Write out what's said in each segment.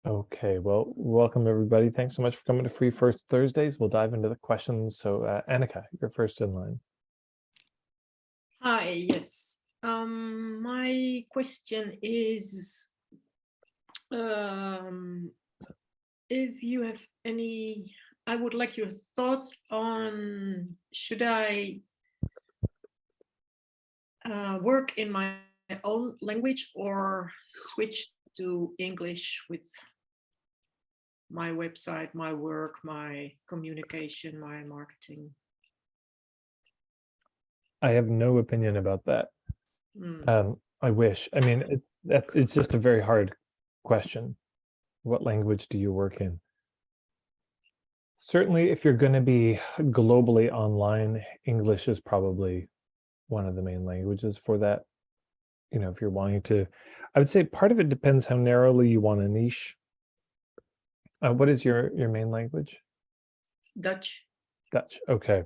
Okay, well, welcome everybody. Thanks so much for coming to Free First Thursdays. We'll dive into the questions. So, Annika, you're first in line. Hi, yes. My question is, um, if you have any, I would like your thoughts on should I work in my own language or switch to English with my website, my work, my communication, my marketing? I have no opinion about that. I wish. I mean, it's just a very hard question. What language do you work in? Certainly, if you're going to be globally online, English is probably one of the main languages for that. If you're wanting to, I would say part of it depends how narrowly you want to niche. What is your main language? Dutch. Dutch. Okay.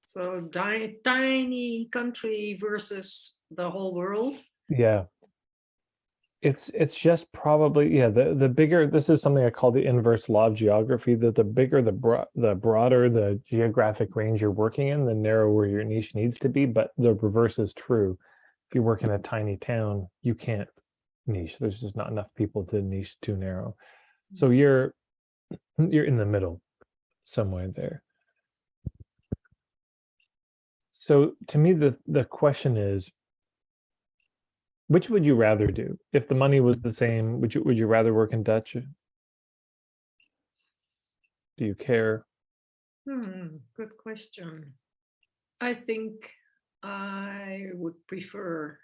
So tiny country versus the whole world. Yeah. It's just probably, yeah, the bigger, this is something I call the inverse law of geography, that the bigger the broader the geographic range you're working in, the narrower your niche needs to be. But the reverse is true. If you work in a tiny town, you can't niche. There's just not enough people to niche too narrow. So you're in the middle somewhere there. So to me, the question is, which would you rather do? If the money was the same, would you rather work in Dutch? Do you care? Good question. I think I would prefer,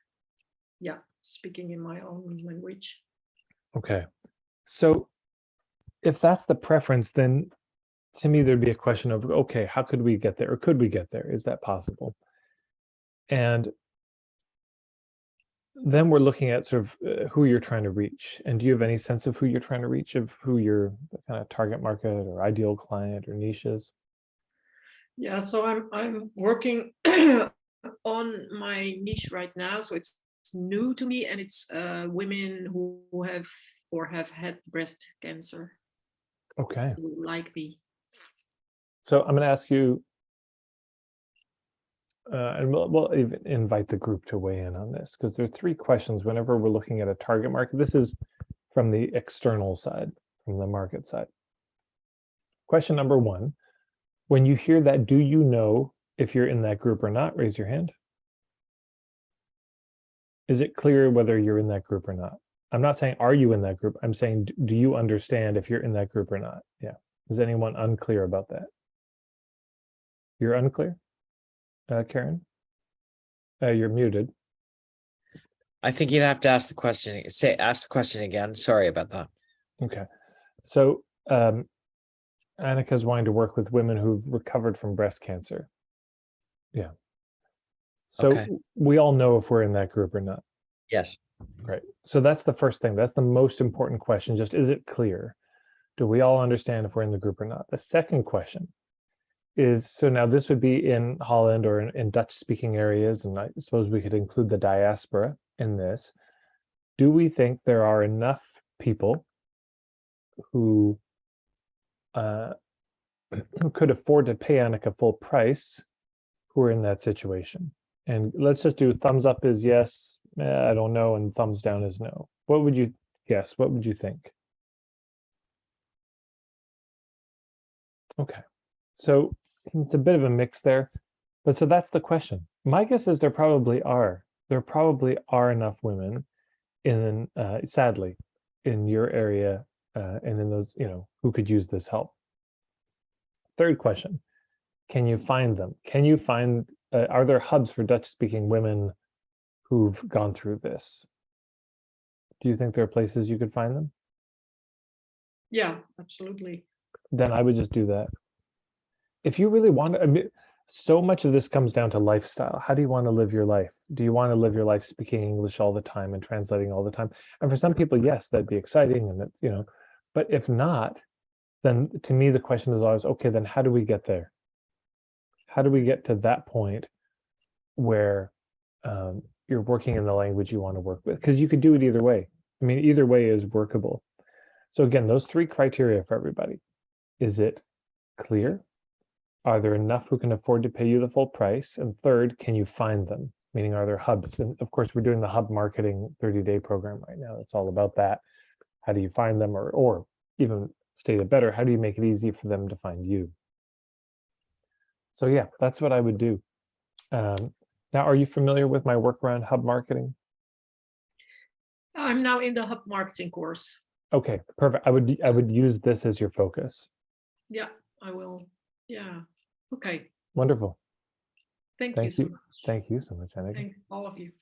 speaking in my own language. Okay. So if that's the preference, then to me, there'd be a question of, okay, how could we get there? Or could we get there? Is that possible? And then we're looking at sort of who you're trying to reach. And do you have any sense of who you're trying to reach, of who your kind of target market or ideal client or niche is? Yeah, so I'm working on my niche right now. So it's new to me, and it's women who have or have had breast cancer. Okay. Who like me. So I'm going to ask you, and we'll even invite the group to weigh in on this, because there are three questions whenever we're looking at a target market. This is from the external side, from the market side. Question number one, when you hear that, do you know if you're in that group or not? Raise your hand. Is it clear whether you're in that group or not? I'm not saying, are you in that group? I'm saying, do you understand if you're in that group or not? Yeah. Is anyone unclear about that? You're unclear? Karen? You're muted. I think you'd have to ask the question. Ask the question again. Sorry about that. Okay. So Annika's wanting to work with women who've recovered from breast cancer. Yeah. So Okay. we all know if we're in that group or not. Yes. Right. So that's the first thing. That's the most important question. Just, is it clear? Do we all understand if we're in the group or not? The second question is, so now this would be in Holland or in Dutch speaking areas, and I suppose we could include the diaspora in this. Do we think there are enough people who could afford to pay Annika full price who are in that situation? And let's just do thumbs up is yes, I don't know, and thumbs down is no. What would you guess? What would you think? Okay, so it's a bit of a mix there, but so that's the question. My guess is there probably are enough women in, sadly, in your area and in those, who could use this help. Third question, can you find them? Can you find, are there hubs for Dutch-speaking women who've gone through this? Do you think there are places you could find them? Yeah, absolutely. Then I would just do that. If you really want to, I mean, so much of this comes down to lifestyle. How do you want to live your life? Do you want to live your life speaking English all the time and translating all the time? And for some people, yes, that'd be exciting, and that, but if not, then to me, the question is always, okay, then how do we get there? How do we get to that point where you're working in the language you want to work with? Because you could do it either way. I mean, either way is workable. So again, those 3 criteria for everybody. Is it clear? Are there enough who can afford to pay you the full price? And third, can you find them? Meaning, are there hubs? And of course, we're doing the hub marketing 30-day program right now. It's all about that. How do you find them? Or even stated better, how do you make it easy for them to find you? So yeah, that's what I would do. Now, are you familiar with my work around hub marketing? I'm now in the hub marketing course. Okay, perfect. I would use this as your focus. Yeah, I will. Yeah. Okay. Wonderful. Thank you Thank so you. much. Thank you so much, Annika. Thank all of you.